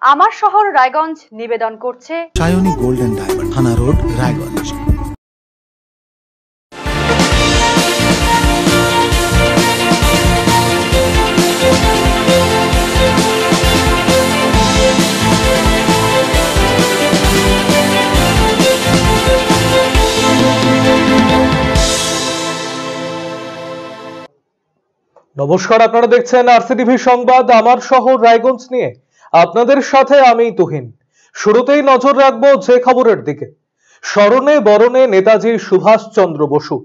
আমার শহর রায়গঞ্জ নিবেদন করছে সায়নী গোল্ড এন্ড ডায়মন্ড, থানা রোড, রায়গঞ্জ। নমস্কার, আপনারা দেখছেন আরসিটিভি সংবাদ আমার শহর রায়গঞ্জ নিয়ে। আপনাদের সাথে আমি তুহিন। শুরুতেই নজর রাখবো যে খবরের দিকে। স্মরণে বরণে নেতাজি সুভাষচন্দ্র বসু।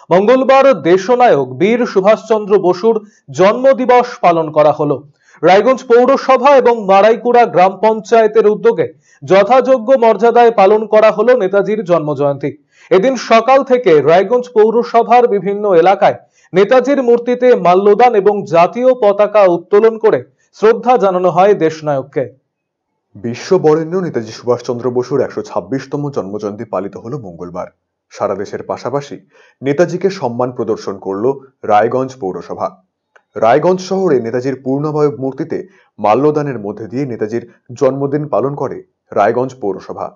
মঙ্গলবার দেশনায়ক বীর সুভাষচন্দ্র বসুর জন্মদিবস পালন করা হলো। রায়গঞ্জ পৌরসভা এবং মারাইকুড়া গ্রাম পঞ্চায়েতের উদ্যোগে যথাযোগ্য মর্যাদায় পালন করা হলো নেতাজির জন্মজয়ন্তী। এদিন সকাল থেকে রায়গঞ্জ পৌরসভার বিভিন্ন এলাকায় নেতাজির মূর্তিতে মাল্যদান এবং জাতীয় পতাকা উত্তোলন করে শ্রদ্ধা জানানো হয় দেশনায়ককে। বিশ্ব বরেণ্য নেতাজি সুভাষচন্দ্র বসুর ১২৬তম জন্মজয়ন্তী পালিত হলো মঙ্গলবার। সারা দেশের পাশাপাশি নেতাজিকে সম্মান প্রদর্শন করল রায়গঞ্জ পৌরসভা। রায়গঞ্জ শহরে নেতাজির পূর্ণাবয়ব মূর্তিতে মাল্যদানের মধ্যে দিয়ে নেতাজির জন্মদিন পালন করে রায়গঞ্জ পৌরসভা।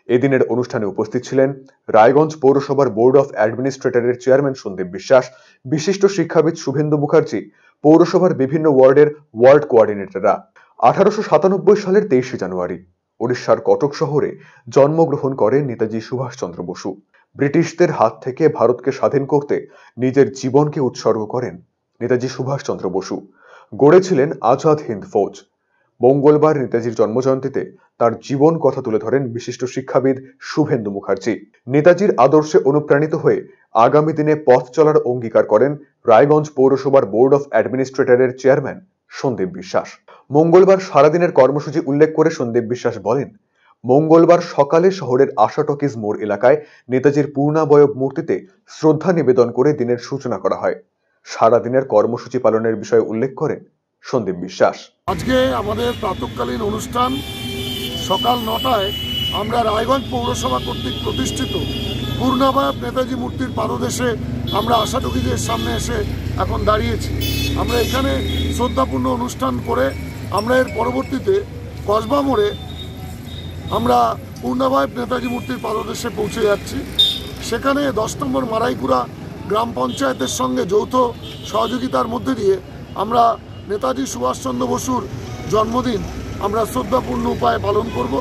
এদিনের অনুষ্ঠানে উপস্থিত ছিলেন রায়গঞ্জ পৌরসভার বোর্ড অফ অ্যাডমিনিস্ট্রেটরের চেয়ারম্যান সন্দীপ বিশ্বাস, বিশিষ্ট শিক্ষাবিদ শুভেন্দু মুখার্জি, পৌরসভার বিভিন্ন ওয়ার্ডের ওয়ার্ড কোঅর্ডিনেটররা। 1897 সালের 23শে জানুয়ারি ওড়িশার কটক শহরে জন্মগ্রহণ করেন নেতাজি সুভাষচন্দ্র বসু। ব্রিটিশদের হাত থেকে ভারতকে স্বাধীন করতে নিজের জীবনকে উৎসর্গ করেন নেতাজি সুভাষচন্দ্র বসু। গড়েছিলেন আজাদ হিন্দ ফৌজ। মঙ্গলবার নেতাজির জন্মজয়ন্তীতে তার জীবন কথা তুলে ধরেন বিশিষ্ট শিক্ষাবিদ শুভেন্দু মুখার্জি। নেতাজির আদর্শে অনুপ্রাণিত হয়ে আগামী দিনে পথ চলার অঙ্গীকার করেন রায়গঞ্জ পৌরসভার বোর্ড অফ অ্যাডমিনিস্ট্রেটরের চেয়ারম্যান সন্দীপ বিশ্বাস। মঙ্গলবার সারাদিনের কর্মসূচি উল্লেখ করে সন্দীপ বিশ্বাস বলেন, মঙ্গলবার সকালে শহরের আশা টকিজ মোড় এলাকায় নেতাজির পূর্ণাবয়ব মূর্তিতে শ্রদ্ধা নিবেদন করে দিনের সূচনা করা হয়। সারাদিনের কর্মসূচি পালনের বিষয়ে উল্লেখ করেন সন্দীপ বিশ্বাস। আজকে আমাদের প্রাতঃকালীন অনুষ্ঠান সকাল 9টায় আমরা রায়গঞ্জ পৌরসভা কর্তৃক প্রতিষ্ঠিত পূর্ণাবয়ব নেতাজি মূর্তির পাদদেশে আমরা আশা টকিজের সামনে এসে এখন দাঁড়িয়েছি। আমরা এখানে শ্রদ্ধাপূর্ণ অনুষ্ঠান করে আমরা এর পরবর্তীতে কসবা মোড়ে আমরা পূর্ণাবয়ব নেতাজি মূর্তির পাদদেশে পৌঁছে যাচ্ছি। সেখানে 10 নম্বর মারাইকুড়া গ্রাম পঞ্চায়েতের সঙ্গে যৌথ সহযোগিতার মধ্যে দিয়ে আমরা নেতাজি সুভাষচন্দ্র বসুর জন্মদিন আমরা শ্রদ্ধাপূর্ণ উপায়ে পালন করব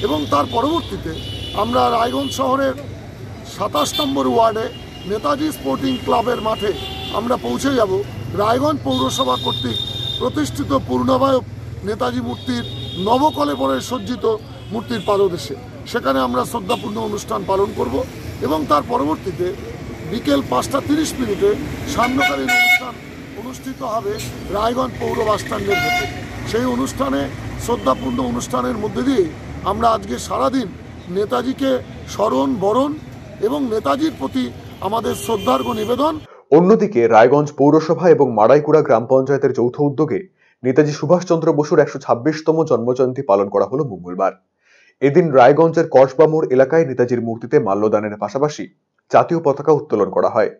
এবং তার পরবর্তীতে আমরা রায়গঞ্জ শহরের 27 নম্বর ওয়ার্ডে নেতাজি স্পোর্টিং ক্লাবের মাঠে আমরা পৌঁছে যাব রায়গঞ্জ পৌরসভা কর্তৃক প্রতিষ্ঠিত পূর্ণাবয়ব নেতাজি মূর্তির নবকলেবরে সজ্জিত মূর্তির পাদদেশে। সেখানে আমরা শ্রদ্ধাপূর্ণ অনুষ্ঠান পালন করব এবং তার পরবর্তীতে বিকেল 5:30 সান্ধ্যকালীন অনুষ্ঠান অনুষ্ঠিত হবে রায়গঞ্জ পৌর বাসস্ট্যান্ডের ভেতরে। সেই অনুষ্ঠানে শ্রদ্ধাপূর্ণ অনুষ্ঠানের মধ্যে দিয়ে আমরা আজকে সারাদিন নেতাজিকে স্মরণ বরণ এবং নেতাজির প্রতি আমাদের শ্রদ্ধার্ঘ্য নিবেদন। অন্যদিকে রায়গঞ্জ পৌরসভা এবং মারাইকুড়া গ্রাম পঞ্চায়েতের যৌথ উদ্যোগে নেতাজি সুভাষচন্দ্র বসুর 126তম জন্মজয়ন্তী পালন করা হলো মঙ্গলবার। এদিন রায়গঞ্জের কসবা মোড় এলাকায় নেতাজির মূর্তিতে মাল্যদানের পাশাপাশি জাতীয় পতাকা উত্তোলন করা হয়।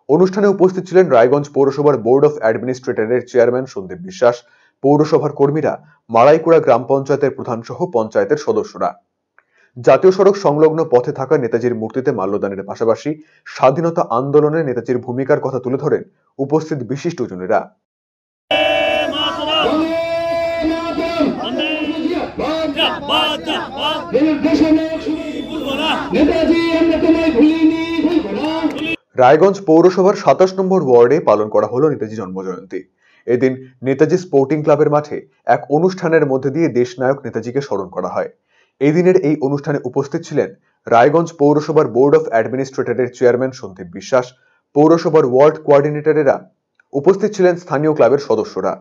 অনুষ্ঠানে উপস্থিত ছিলেন রায়গঞ্জ পৌরসভার বোর্ড অফ অ্যাডমিনিস্ট্রেটরের চেয়ারম্যান সন্দীপ বিশ্বাস, পৌরসভার কর্মীরা, মারাইকুড়া গ্রাম পঞ্চায়েতের প্রধান সহ পঞ্চায়েতের সদস্যরা। জাতীয় সড়ক সংলগ্ন পথে থাকা নেতাজির মূর্তিতে মাল্যদানের পাশাপাশি স্বাধীনতা আন্দোলনে নেতাজির ভূমিকার কথা তুলে ধরেন উপস্থিত বিশিষ্টজনেরা। রায়গঞ্জ পৌরসভার 27 নম্বর ওয়ার্ডে পালন করা হলো নেতাজি জন্মজয়ন্তী। এদিন নেতাজি স্পোর্টিং ক্লাবের মাঠে এক অনুষ্ঠানের মধ্যে দিয়ে দেশনায়ক নেতাজিকে স্মরণ করা হয়। এদিনের এই অনুষ্ঠানে উপস্থিত ছিলেন রায়গঞ্জ পৌরসভার বোর্ড অফ অ্যাডমিনিস্ট্রেটরের চেয়ারম্যান সন্দীপ বিশ্বাস, পৌরসভার ওয়ার্ড কোঅর্ডিনেটরেরা, উপস্থিত ছিলেন স্থানীয় ক্লাবের সদস্যরা।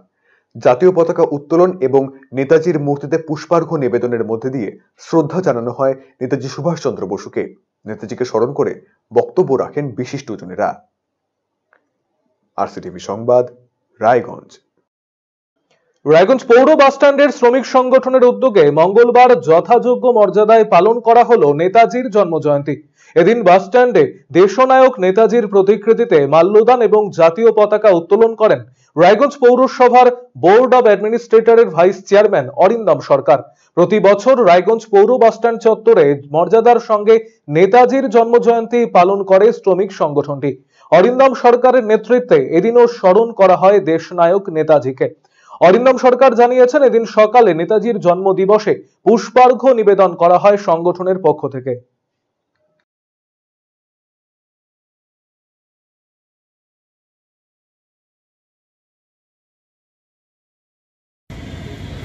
জাতীয় পতাকা উত্তোলন এবং নেতাজির মূর্তিতে পুষ্পার্ঘ্য নিবেদনের মধ্যে দিয়ে শ্রদ্ধা জানানো হয় নেতাজি সুভাষচন্দ্র বসুকে। নেতাজিকে স্মরণ করে বক্তব্য রাখেন বিশিষ্টজনেরা। আরসিটিভি সংবাদ, রায়গঞ্জ। রায়গঞ্জ পৌর বাসস্ট্যান্ডের শ্রমিক সংগঠনের উদ্যোগে মঙ্গলবার যথাযোগ্য মর্যাদায় পালন করা হলো নেতাজির জন্মজয়ন্তী। এদিন বাসস্ট্যান্ডে দেশনায়ক নেতাজির প্রতিকৃতিতে মাল্যদান এবং জাতীয় পতাকা উত্তোলন করেন রায়গঞ্জ পৌরসভার বোর্ড অব অ্যাডমিনিস্ট্রেটরের ভাইস চেয়ারম্যান অরিন্দম সরকার। প্রতি বছর রায়গঞ্জ পৌর বাসস্ট্যান্ড চত্বরে মর্যাদার সঙ্গে নেতাজির জন্মজয়ন্তী পালন করে শ্রমিক সংগঠনটি। অরিন্দম সরকারের নেতৃত্বে এদিনও স্মরণ করা হয় দেশনায়ক নেতাজিকে। অরিন্দম সরকার জানিয়েছেন, এদিন সকালে নেতাজির জন্মদিবসে পুষ্পার্ঘ্য নিবেদন করা হয় সংগঠনের পক্ষ থেকে।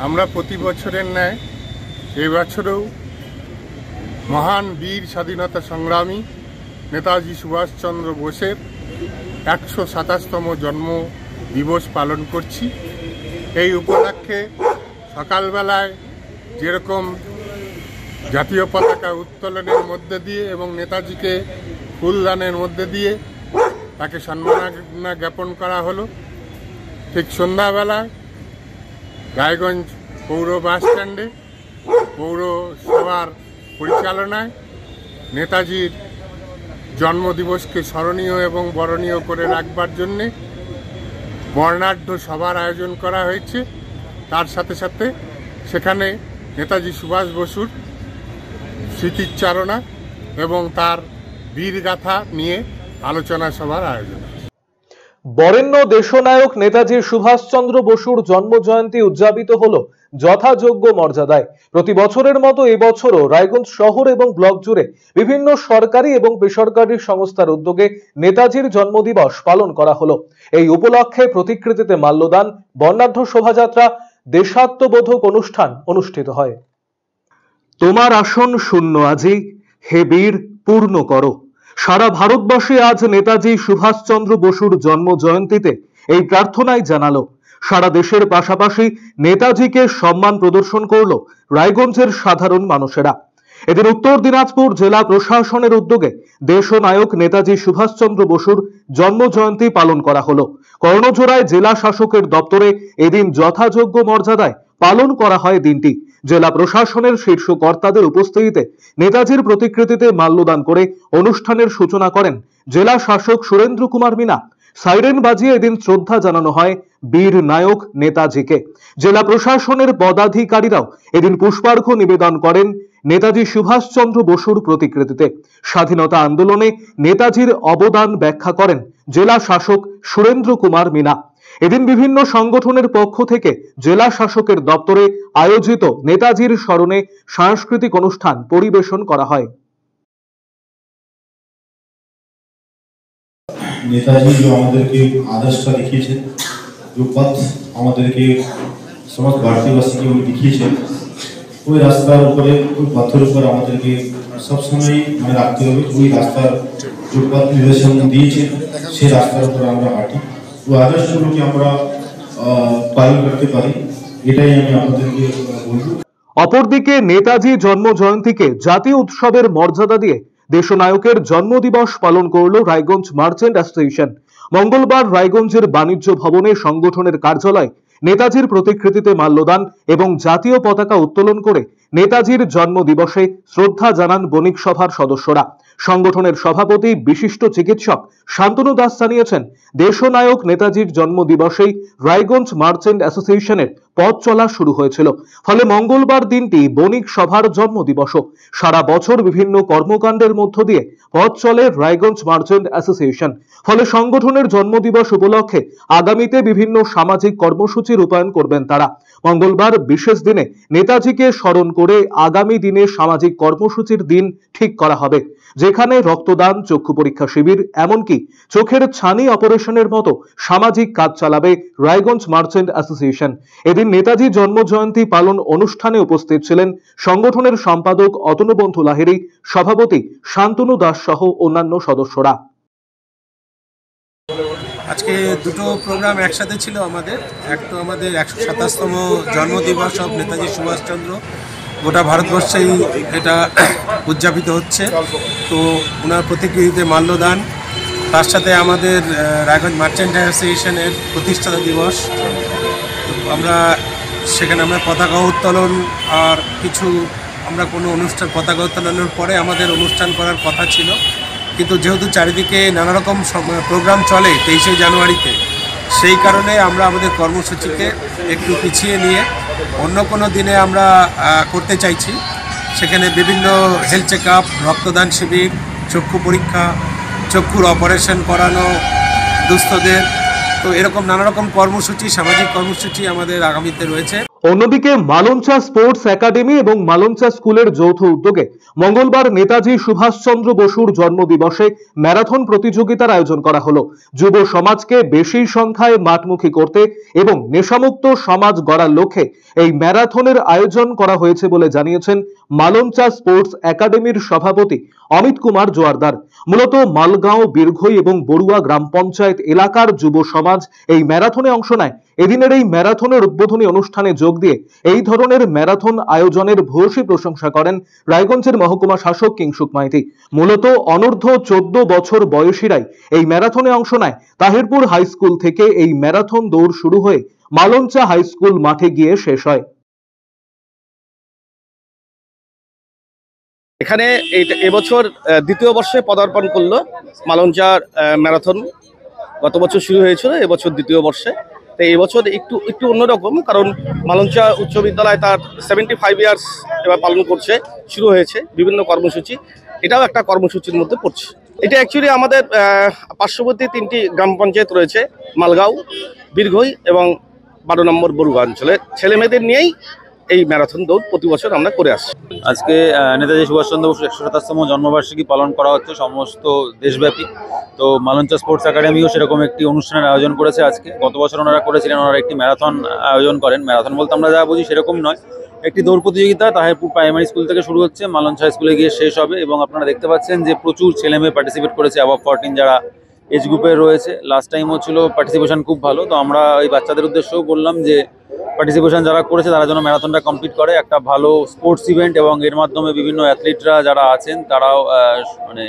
আমরা প্রতি বছরের ন্যায় এই বছরেও মহান বীর স্বাধীনতা সংগ্রামী নেতাজি সুভাষচন্দ্র বোসের 127তম জন্ম দিবস পালন করছি। এই উপলক্ষে সকালবেলায় যেরকম জাতীয় পতাকা উত্তোলনের মধ্যে দিয়ে এবং নেতাজিকে ফুলদানের মধ্যে দিয়ে তাকে সম্মাননা জ্ঞাপন করা হলো, ঠিক সন্ধ্যাবেলায় রায়গঞ্জ পৌর বাস স্ট্যান্ডে পৌরসভার পরিচালনায় নেতাজির জন্মদিবসকে স্মরণীয় এবং বরণীয় করে রাখবার জন্যে বর্ণাঢ্য সভার আয়োজন করা হয়েছে। তার সাথে সাথে সেখানে নেতাজি সুভাষ বসুর স্মৃতিচারণা এবং তার বীরগাথা নিয়ে আলোচনা সভার আয়োজন। বরেণ্য দেশনায়ক নেতাজি সুভাষচন্দ্র বসুর জন্মজয়ন্তী উদযাপিত হলো যথাযোগ্য মর্যাদায়। প্রতি বছরের মতো এবছরও রায়গঞ্জ শহর এবং ব্লক জুড়ে বিভিন্ন সরকারি এবং বেসরকারি সংস্থার উদ্যোগে নেতাজির জন্মদিবস পালন করা হলো। এই উপলক্ষে প্রতিকৃতিতে মাল্যদান, বর্ণাঢ্য শোভাযাত্রা, দেশাত্মবোধক অনুষ্ঠান অনুষ্ঠিত হয়। তোমার আসন শূন্য আজি, হে বীর পূর্ণ করো। সারা ভারতবর্ষে আজ নেতাজি সুভাষচন্দ্র বসুর জন্ম জয়ন্তীতে এই প্রার্থনাই জানালো। সারা দেশের পাশাপাশি নেতাজিকে সম্মান প্রদর্শন করলো রায়গঞ্জের সাধারণ মানুষেরা। এদিন উত্তর দিনাজপুর জেলা প্রশাসনের উদ্যোগে দেশনায়ক নেতাজি সুভাষচন্দ্র বসুর জন্ম জয়ন্তী পালন করা হলো। কর্ণজোড়ায় জেলা শাসকের দপ্তরে এদিন যথাযোগ্য মর্যাদায় পালন করা হয় দিনটি। জেলা প্রশাসনের শীর্ষ কর্তাদের উপস্থিতিতে নেতাজির প্রতিকৃতিতে মাল্যদান করে অনুষ্ঠানের সূচনা করেন জেলা শাসক সুরেন্দ্র কুমার মীনা। সাইরেন বাজিয়ে এদিন শ্রদ্ধা জানানো হয় বীর নায়ক নেতাজিকে। জেলা প্রশাসনের পদাধিকারীরাও এদিন পুষ্পার্ঘ্য নিবেদন করেন নেতাজি সুভাষচন্দ্র বসুর প্রতিকৃতিতে। স্বাধীনতা আন্দোলনে নেতাজির অবদান ব্যাখ্যা করেন জেলা শাসক সুরেন্দ্র কুমার মীনা। এদিন বিভিন্ন সংগঠনের পক্ষ থেকে জেলা শাসকের দপ্তরে আয়োজিত নেতাজির স্মরণে সাংস্কৃতিক অনুষ্ঠান পরিবেশন করা হয়। नेताजी जो আমাদেরকে আদর্শটা দেখিয়েছেন, जो पथ আমাদেরকে সমাজ ভারতীয়বাসীকে উনি দেখিয়েছেন, ওই রাস্তার উপরে ওই পথের উপর আমাদেরকে সবসময় মনে রাখতে হবে। ওই রাস্তার যে পথ নির্দেশন দিয়েছেন সেই রাস্তার উপর আমরা হাঁটি, ওই আদর্শগুলোকে আমরা পালন করতে পারি, এটাই আমি আপনাদেরকে বলবো। অপরদিকে নেতাজি জন্ম জয়ন্তীকে জাতীয় উৎসবের মর্যাদা দিয়ে দেশনায়কের জন্মদিবস পালন করল রায়গঞ্জ মার্চেন্ট অ্যাসোসিয়েশন। মঙ্গলবার রায়গঞ্জের বাণিজ্য ভবনে সংগঠনের কার্যালয়ে নেতাজির প্রতিকৃতিতে মাল্যদান এবং জাতীয় পতাকা উত্তোলন করে নেতাজির জন্মদিবসে শ্রদ্ধা জানান বণিক সভার সদস্যরা। সংগঠনের সভাপতি বিশিষ্ট চিকিৎসক শান্তনু দাস জানিয়েছেন, দেশনায়ক নেতাজির জন্মদিবসেই রায়গঞ্জ মার্চেন্ট অ্যাসোসিয়েশনের পথ চলা শুরু হয়েছিল। ফলে মঙ্গলবার দিনটি বণিক সভার জন্মদিবসও। সারা বছর বিভিন্ন কর্মকাণ্ডের মধ্য দিয়ে পথ চলে রায়গঞ্জ মার্চেন্ট অ্যাসোসিয়েশন। ফলে সংগঠনের জন্মদিবস উপলক্ষে আগামীতে বিভিন্ন সামাজিক কর্মসূচি রূপায়ণ করবেন তারা। মঙ্গলবার বিশেষ দিনে নেতাজিকে স্মরণ করে আগামী দিনে সামাজিক কর্মসূচির দিন ঠিক করা হবে, যেখানে রক্তদান, চক্ষু পরীক্ষা শিবির, এমনকি চোখের ছানি অপারেশনের মতো সামাজিক কাজ চালাবে রায়গঞ্জ মার্চেন্ট অ্যাসোসিয়েশন। এদিন নেতাজি জন্মজয়ন্তী পালন অনুষ্ঠানে উপস্থিত ছিলেন সংগঠনের সম্পাদক অতনুবন্ধু লাহিড়ী, সভাপতি শান্তনু দাস সহ অন্যান্য সদস্যরা। আজকে দুটো প্রোগ্রাম একসাথে ছিল আমাদের। এক তো আমাদের 127তম জন্মদিবস অব নেতাজি সুভাষচন্দ্র, গোটা ভারতবর্ষেই এটা উদযাপিত হচ্ছে। তো ওনার প্রতিকৃতিতে মাল্যদান, তার সাথে আমাদের রায়গঞ্জ মার্চেন্ট অ্যাসোসিয়েশনের প্রতিষ্ঠাতা দিবস। আমরা সেখানে পতাকা উত্তোলন আর কিছু আমরা কোনো অনুষ্ঠান, পতাকা উত্তোলনের পরে আমাদের অনুষ্ঠান করার কথা ছিল, কিন্তু যেহেতু চারিদিকে নানা রকম প্রোগ্রাম চলে 23শে জানুয়ারিতে, সেই কারণে আমরা আমাদের কর্মসূচিকে একটু পিছিয়ে নিয়ে অন্য কোনো দিনে আমরা করতে চাইছি। সেখানে বিভিন্ন হেলথ চেক আপ, রক্তদান শিবির, চক্ষু পরীক্ষা, চক্ষুর অপারেশন করানো দুস্থদের, তো এরকম নানা রকম কর্মসূচি, সামাজিক কর্মসূচি আমাদের আগামীতে রয়েছে। অন্যদিকে মালঞ্চা স্পোর্টস একাডেমি এবং মালঞ্চা স্কুলের যৌথ উদ্যোগে মঙ্গলবার নেতাজি সুভাষচন্দ্র বসুর জন্মদিবসে ম্যারাথন প্রতিযোগিতার আয়োজন করা হলো। যুব সমাজকে বেশি সংখ্যায় মাঠমুখী করতে এবং নেশামুক্ত সমাজ গড়ার লক্ষ্যে এই ম্যারাথনের আয়োজন করা হয়েছে বলে জানিয়েছেন মালঞ্চা স্পোর্টস একাডেমির সভাপতি অমিত কুমার জোয়ারদার। মূলত মালগাঁও, বীরঘই এবং বড়ুয়া গ্রাম পঞ্চায়েত এলাকার যুব সমাজ এই ম্যারাথনে অংশ নেয়। এদিনের এই ম্যারাথনের উদ্বোধনী অনুষ্ঠানে যোগ দিয়ে এই ধরনের ম্যারাথন আয়োজনের ভূয়সী প্রশংসা করেন রায়গঞ্জের মহকুমা শাসক কিংসুক মাইতি। মূলত অনূর্ধ্ব 14 বছর বয়সীরাই এই ম্যারাথনে অংশ নেয়। তাহিরপুর হাই স্কুল থেকে এই ম্যারাথন দৌড় শুরু হয়ে মালঞ্চা হাই স্কুল মাঠে গিয়ে শেষ হয়। এখানে এবছর দ্বিতীয় বর্ষে পদার্পণ করলো মালঞ্চার ম্যারাথন। গত বছর শুরু হয়েছিল, এবছর দ্বিতীয় বর্ষে। তো এবছর একটু অন্যরকম, কারণ মালঞ্চা উচ্চ বিদ্যালয় তার 75 ইয়ার্স এবার পালন করছে, শুরু হয়েছে বিভিন্ন কর্মসূচি, এটাও একটা কর্মসূচির মধ্যে পড়ছে। এটা অ্যাকচুয়ালি আমাদের পার্শ্ববর্তী 3টি গ্রাম পঞ্চায়েত রয়েছে, মালগাঁও, বীরঘই এবং 12 নম্বর বড়ুয়া অঞ্চলের ছেলেমেয়েদের নিয়েই এই ম্যারাথন দৌড় প্রতি বছর আমরা করে আসছি। আজকে নেতাজি সুভাষচন্দ্র বসুর 127তম জন্মবার্ষিকী পালন করা হচ্ছে সমস্ত দেশব্যাপী। তো মালঞ্চা স্পোর্টস একাডেমিও সেরকম একটি অনুষ্ঠানের আয়োজন করেছে আজকে। গত বছর ওনারা করেছিলেন, ওনারা একটি ম্যারাথন আয়োজন করেন। ম্যারাথন বলতে আমরা যা বুঝি সেরকম নয়, একটি দৌড় প্রতিযোগিতা তাহিরপুর প্রাইমারি স্কুল থেকে শুরু হচ্ছে, মালঞ্চা স্কুলে গিয়ে শেষ হবে। এবং আপনারা দেখতে পাচ্ছেন যে প্রচুর ছেলেমেয়ে পার্টিসিপেট করেছে, অ্যাবভ 14 যারা এজ গ্রুপে রয়েছে। লাস্ট টাইমও ছিল, পার্টিসিপেশন খুব ভালো। তো আমরা এই বাচ্চাদের উদ্দেশ্যেও বললাম যে পার্টিসিপেশন যারা করেছে তারা যেন ম্যারাথনটা কমপ্লিট করে। একটা ভালো স্পোর্টস ইভেন্ট এবং এর মাধ্যমে বিভিন্ন অ্যাথলিটরা যারা আছেন তারাও মানে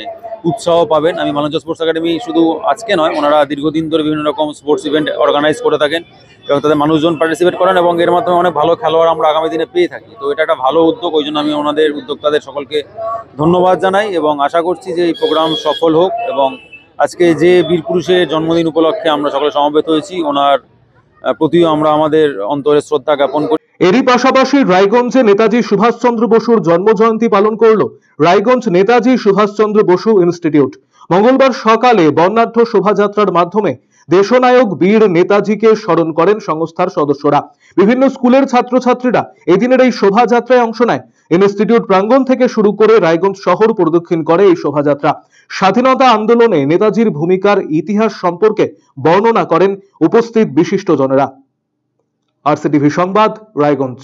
উৎসাহ পাবেন। আমি মালঞ্চা স্পোর্টস একাডেমি শুধু আজকে নয়, ওনারা দীর্ঘদিন ধরে বিভিন্ন রকম স্পোর্টস ইভেন্ট অর্গানাইজ করে থাকেন এবং তাদের মানুষজন পার্টিসিপেট করেন এবং এর মাধ্যমে অনেক ভালো খেলোয়াড় আমরা আগামী দিনে পেয়ে থাকি। তো এটা একটা ভালো উদ্যোগ, ওই জন্য আমি ওনাদের উদ্যোক্তাদের সকলকে ধন্যবাদ জানাই এবং আশা করছি যে এই প্রোগ্রাম সফল হোক। এবং আজকে যে বীর পুরুষের জন্মদিন উপলক্ষে আমরা সকলে সমবেত হয়েছি, ওনার প্রতিও আমরা আমাদের অন্তরে শ্রদ্ধা জ্ঞাপন করি। এরই পাশাপাশি রায়গঞ্জে নেতাজি সুভাষচন্দ্র বসুর জন্মজয়ন্তী পালন করল রায়গঞ্জ নেতাজি সুভাষচন্দ্র বসু ইনস্টিটিউট। মঙ্গলবার সকালে বর্ণাঢ্য শোভাযাত্রার মাধ্যমে দেশনায়ক বীর নেতাজিকে স্মরণ করেন সংস্থার সদস্যরা। বিভিন্ন স্কুলের ছাত্রছাত্রীরা এদিনের এই শোভাযাত্রায় অংশ নেয়। ইনস্টিটিউট প্রাঙ্গণ থেকে শুরু করে রায়গঞ্জ শহর প্রদক্ষিণ করে এই শোভাযাত্রা। স্বাধীনতা আন্দোলনে নেতাজির ভূমিকার ইতিহাস সম্পর্কে বর্ণনা করেন উপস্থিত বিশিষ্টজনেরা। আরসিটিভি সংবাদ, রায়গঞ্জ।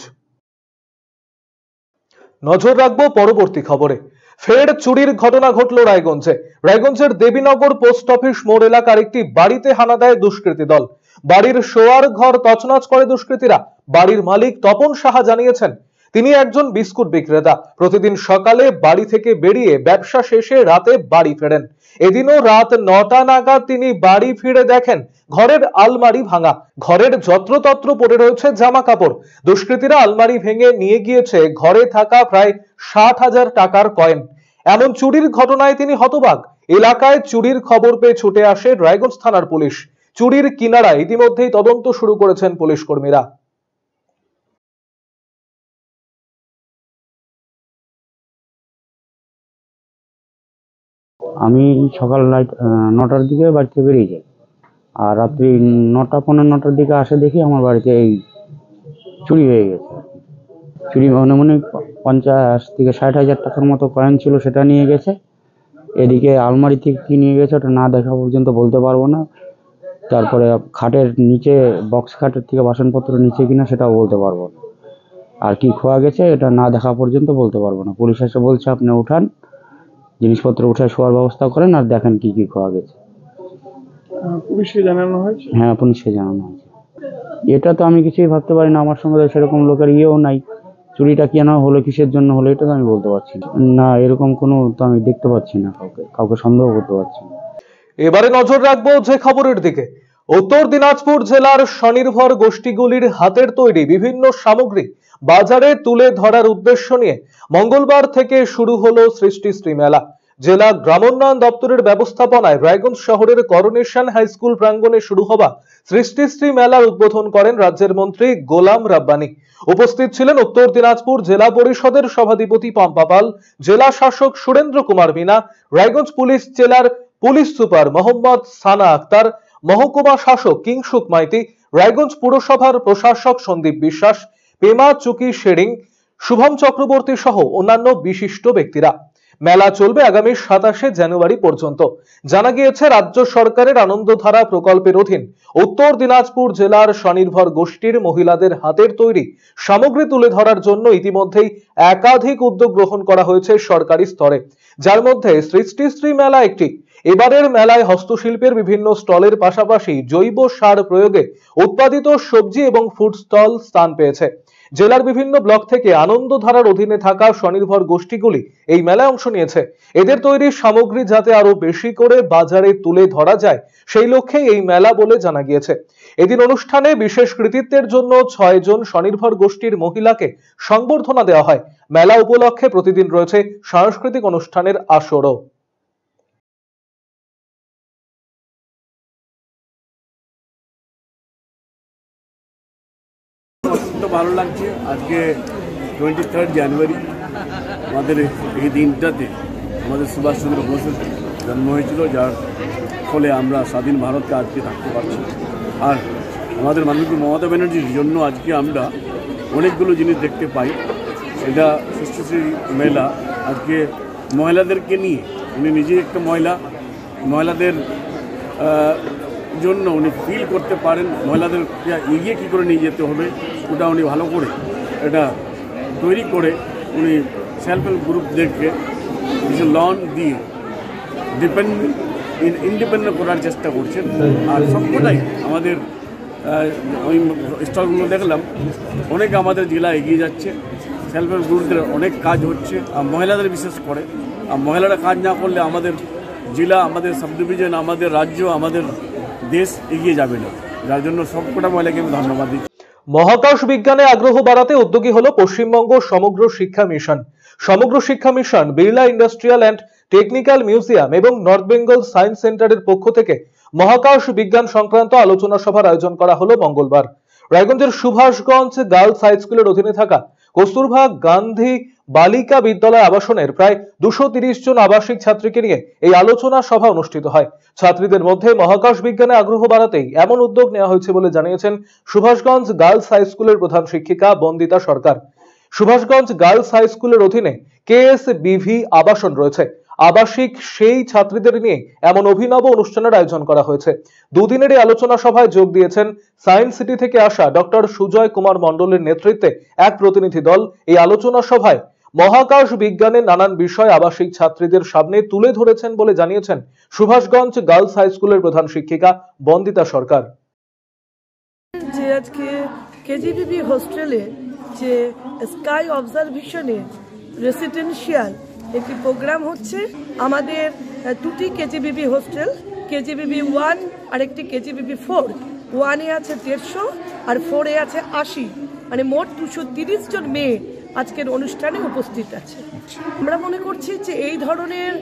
নজর রাখবো পরবর্তী খবরে। ফের চুরির ঘটনা ঘটল রায়গঞ্জে। রায়গঞ্জের দেবীনগর পোস্ট অফিস মোড় এলাকার একটি বাড়িতে হানা দেয় দুষ্কৃতী দল। বাড়ির শোয়ার ঘর তছনছ করে দুষ্কৃতীরা। বাড়ির মালিক তপন সাহা জানিয়েছেন, তিনি একজন বিস্কুট বিক্রেতা। প্রতিদিন সকালে বাড়ি থেকে বেরিয়ে ব্যবসা শেষে রাতে বাড়ি ফেরেন। এদিনও রাত 9টা নাগাদ তিনি বাড়ি ফিরে দেখেন ঘরের আলমারি ভাঙা, ঘরের যত্রতত্র পড়ে রয়েছে জামা কাপড়। দুষ্কৃতীরা আলমারি ভেঙে নিয়ে গিয়েছে ঘরে থাকা প্রায় 60,000 টাকার কয়েন। এমন চুরির ঘটনায় তিনি হতবাক। এলাকায় চুরির খবর পেয়ে ছুটে আসে রায়গঞ্জ থানার পুলিশ। চুরির কিনারায় ইতিমধ্যেই তদন্ত শুরু করেছেন পুলিশ কর্মীরা। আমি সকাল 9টার দিকে বাড়িতে বেরিয়ে যাই, আর রাত্রি 9টা 9:15 দিকে আসে দেখি আমার বাড়িতে এই চুরি হয়ে গেছে। চুরি মনে 50 থেকে 60,000 টাকার মতো কয়েন ছিল, সেটা নিয়ে গেছে। এদিকে আলমারি থেকে কি নিয়ে গেছে ওটা না দেখা পর্যন্ত বলতে পারবো না। তারপরে খাটের নিচে, বক্স খাটের থেকে বাসনপত্র নিচে কিনা সেটাও বলতে পারবো না। আর কি খোয়া গেছে এটা না দেখা পর্যন্ত বলতে পারবো না। পুলিশ এসে বলছে আপনি উঠান, জিনিসপত্র উঠায় শোয়ার ব্যবস্থা করেন আর দেখেন কি কি খোয়া গেছে। পুলিশকে জানানো হয়েছে? হ্যাঁ, পুলিশকে জানানো হয়েছে। এটা তো আমি কিছুই ভাবতে পারি না, আমার সঙ্গে সেরকম লোকের ইয়েও নাই। চুরিটা কেন হলো, কিসের জন্য হলো, এটা তো আমি বলতে পারছি না। এরকম কোনো তো আমি দেখতে পাচ্ছি না, কাউকে সন্দেহ করতে পারছি না। এবারে নজর রাখবো যে খবরের দিকে। উত্তর দিনাজপুর জেলার স্বনির্ভর গোষ্ঠীগুলির হাতের তৈরি বিভিন্ন সামগ্রী বাজারে তুলে ধরার উদ্দেশ্য নিয়ে মঙ্গলবার থেকে শুরু হলো সৃষ্টিশ্রী মেলা। জেলা গ্রামোন্নয়ন দপ্তরের ব্যবস্থাপনায় রায়গঞ্জ শহরের করোনেশন হাই স্কুল প্রাঙ্গণে শুরু হওয়া সৃষ্টিশ্রী মেলার উদ্বোধন করেন রাজ্যের মন্ত্রী গোলাম রাব্বানি। উপস্থিত ছিলেন উত্তর দিনাজপুর জেলা পরিষদের সভাধিপতি পম্পা পাল, জেলা শাসক সুরেন্দ্র কুমার মিনা, রায়গঞ্জ পুলিশ জেলার পুলিশ সুপার মোহাম্মদ সানা আক্তার, মহকুমা শাসক কিংসুক মাইতি, রায়গঞ্জ পুরসভার প্রশাসক সন্দীপ বিশ্বাস, পেমা চুকি শেরিং, শুভম চক্রবর্তী সহ অন্যান্য বিশিষ্ট ব্যক্তিরা। মেলা চলবে আগামী 27 জানুয়ারি পর্যন্ত। জানা গিয়েছে রাজ্য সরকারের আনন্দধারা প্রকল্পের অধীন উত্তর দিনাজপুর জেলার স্বনির্ভর গোষ্ঠীর মহিলাদের হাতের তৈরি সামগ্রী তুলে ধরার জন্য ইতিমধ্যেই একাধিক উদ্যোগ গ্রহণ করা হয়েছে সরকারি স্তরে, যার মধ্যে সৃষ্টিশ্রী মেলা একটি। এবারের মেলায় হস্তশিল্পের বিভিন্ন স্টলের পাশাপাশি জৈব সার প্রয়োগে উৎপাদিত সবজি এবং ফুড স্টল স্থান পেয়েছে। জেলার বিভিন্ন ব্লক থেকে আনন্দধারার অধীনে থাকা স্বনির্ভর গোষ্ঠীগুলি এই মেলায় অংশ নিয়েছে। এদের তৈরি সামগ্রী যাতে আরো বেশি করে বাজারে তুলে ধরা যায় সেই লক্ষ্যে এই মেলা বলে জানা গিয়েছে। এদিন অনুষ্ঠানে বিশেষ কৃতিত্বের জন্য 6 জন স্বনির্ভর গোষ্ঠীর মহিলাকে সংবর্ধনা দেওয়া হয়। মেলা উপলক্ষে প্রতিদিন রয়েছে সাংস্কৃতিক অনুষ্ঠানের আসরও। ভালো লাগছে। আজকে 23 জানুয়ারি আমাদের এই দিনটাতে আমাদের সুভাষচন্দ্র বোসের জন্ম হয়েছিল, যার ফলে আমরা স্বাধীন ভারতকে আজকে থাকতে পারছি। আর আমাদের মাননীয় মমতা ব্যানার্জির জন্য আজকে আমরা অনেকগুলো জিনিস দেখতে পাই। এটা সৃষ্টিশ্রী মেলা আজকে মহিলাদেরকে নিয়ে, উনি নিজে একটা মহিলাদের জন্য উনি ফিল করতে পারেন মহিলাদের এগিয়ে কী করে নিয়ে যেতে হবে, ওটা উনি ভালো করে এটা তৈরি করে উনি সেলফ হেল্প গ্রুপদেরকে কিছু লোন দিয়ে ইন্ডিপেন্ডেন্ট করার চেষ্টা করছেন। আর সবকটাই আমাদের ওই স্টলগুলো দেখলাম, অনেক আমাদের জেলা এগিয়ে যাচ্ছে। সেলফ হেল্প গ্রুপদের অনেক কাজ হচ্ছে, আর মহিলাদের বিশেষ করে। আর মহিলারা কাজ না করলে আমাদের জেলা, আমাদের সাব ডিভিশন, আমাদের রাজ্য, আমাদের দেশ এগিয়ে যাবে না। যার জন্য সবকটা মহিলাকে আমি ধন্যবাদ দিই। মহাকাশ বিজ্ঞানে আগ্রহ বাড়াতে উদ্যোগী হলো পশ্চিমবঙ্গ সমগ্র শিক্ষা মিশন। সমগ্র শিক্ষা mission, Birla industrial and technical museum এবং নর্থ বেঙ্গল সায়েন্স সেন্টারের পক্ষ থেকে মহাকাশ বিজ্ঞান সংক্রান্ত আলোচনা সভার আয়োজন করা হলো মঙ্গলবার। রায়গঞ্জের সুভাষগঞ্জ গার্লস হাই স্কুলের অধীনে থাকা কস্তুরবা গান্ধী বালিকা বিদ্যালয় আবাসনের প্রায় 230 জন আবাসিক ছাত্রীকে নিয়ে এই আলোচনা সভা অনুষ্ঠিত হয়। ছাত্রীদের মধ্যে মহাকাশ বিজ্ঞানে আগ্রহ বাড়াতেই এমন উদ্যোগ নেওয়া হয়েছে বলে জানিয়েছেন সুভাষগঞ্জ গার্লস হাই স্কুলের প্রধান শিক্ষিকা বন্দিতা সরকার। সুভাষগঞ্জ গার্লস হাই স্কুলের অধীনে KSBV আবাসন রয়েছে। আবাসিক সেই ছাত্রীদের নিয়ে এমন অভিনব অনুষ্ঠানের আয়োজন করা হয়েছে। দুদিনের এই আলোচনা সভায় যোগ দিয়েছেন সায়েন্স সিটি থেকে আসা ডক্টর সুজয় কুমার মণ্ডলের নেতৃত্বে এক প্রতিনিধি দল। এই আলোচনা সভায় মহাকাশ বিজ্ঞানের নানান বিষয় আবাসিক ছাত্রীদের সামনে তুলে ধরেছেন বলে জানিয়েছেন সুভাষগঞ্জ গার্লস হাই স্কুলের প্রধান শিক্ষিকা বন্দিতা সরকার। যে আজকে KGBB হোস্টেলে যে স্কাই অবজারভেশনে রেসিডেন্সিয়াল একটি প্রোগ্রাম হচ্ছে। আমাদের দুটি KGBB হোস্টেল, KGBB 1 আর একটি KGBB 4। 1-এ আছে 150 আর 4-এ আছে 80, মানে মোট 230 জন মেয়ে আজকের অনুষ্ঠানে উপস্থিত আছে। আমরা মনে করছি যে এই ধরনের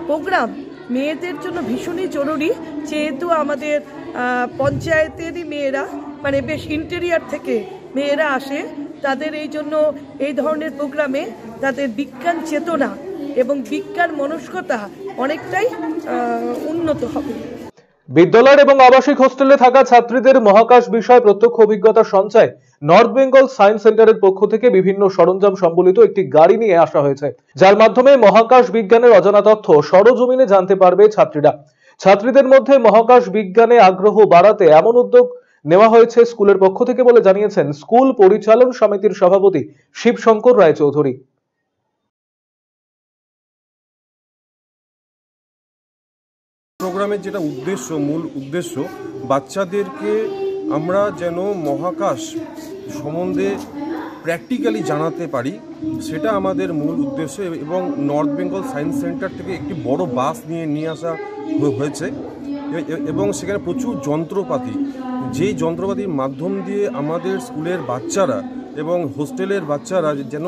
প্রোগ্রাম মেয়েদের জন্য ভীষণই জরুরি, যেহেতু আমাদের পঞ্চায়েতেরই মেয়েরা, মানে বেশ ইন্টেরিয়ার থেকে মেয়েরা আসে। তাদের এই জন্য এই ধরনের প্রোগ্রামে তাদের বিজ্ঞান চেতনা এবং বিজ্ঞান মনস্কতা অনেকটাই উন্নত হবে। বিদ্যালয়ের এবং আবাসিক হোস্টেলে থাকা ছাত্রীদের মহাকাশ বিষয়ে প্রত্যক্ষ অভিজ্ঞতা সঞ্চয় নর্থ বেঙ্গল সায়েন্স সেন্টারের পক্ষ থেকে বিভিন্ন সরঞ্জাম সম্বলিত একটি গাড়ি নিয়ে আসা হয়েছে, যার মাধ্যমে মহাকাশ বিজ্ঞানের অজানা তথ্য সরজমিনে জানতে পারবে ছাত্রীরা। ছাত্রীদের মধ্যে মহাকাশ বিজ্ঞানে আগ্রহ বাড়াতে এমন উদ্যোগ নেওয়া হয়েছে স্কুলের পক্ষ থেকে বলে জানিয়েছেন স্কুল পরিচালন সমিতির সভাপতি শিবশঙ্কর রায়চৌধুরী। প্রোগ্রামের যেটা মূল উদ্দেশ্য, বাচ্চাদেরকে আমরা যেন মহাকাশ সম্বন্ধে প্র্যাকটিক্যালি জানাতে পারি, সেটা আমাদের মূল উদ্দেশ্য। এবং নর্থ বেঙ্গল সায়েন্স সেন্টার থেকে একটি বড় বাস নিয়ে আসা হয়েছে এবং সেখানে প্রচুর যন্ত্রপাতি, যেই যন্ত্রপাতির মাধ্যম দিয়ে আমাদের স্কুলের বাচ্চারা এবং হোস্টেলের বাচ্চারা যেন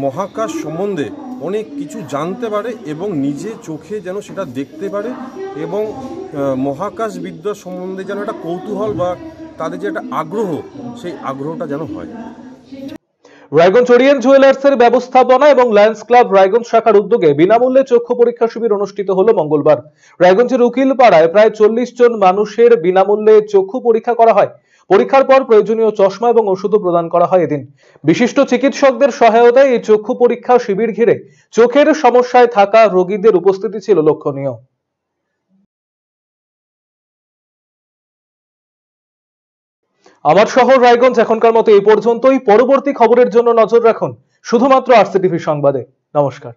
মহাকাশ সম্বন্ধে অনেক কিছু জানতে পারে এবং নিজে চোখে যেন সেটা দেখতে পারে এবং মহাকাশ বিদ্যা সম্বন্ধে যেন একটা কৌতূহল বা তাদের যে একটা আগ্রহ, সেই আগ্রহটা যেন হয়। রায়গঞ্জ ওরিয়েন্ট জুয়েলার্সের ব্যবস্থাপনা এবং লায়ন্স ক্লাব রায়গঞ্জ শাখার উদ্যোগে বিনামূল্যে চক্ষু পরীক্ষা শিবির অনুষ্ঠিত হলো মঙ্গলবার। রায়গঞ্জের উকিলপাড়ায় প্রায় 40 জন মানুষের বিনামূল্যে চক্ষু পরীক্ষা করা হয়। পরীক্ষার পর প্রয়োজনীয় চশমা এবং ওষুধও প্রদান করা হয় এদিন। বিশিষ্ট চিকিৎসকদের সহায়তায় এই চক্ষু পরীক্ষা শিবির ঘিরে চোখের সমস্যায় থাকা রোগীদের উপস্থিতি ছিল লক্ষণীয়। আমার শহর রায়গঞ্জ এখনকার মতো এই পর্যন্তই। পরবর্তী খবরের জন্য নজর রাখুন শুধুমাত্র আরসিটিভি সংবাদে। নমস্কার।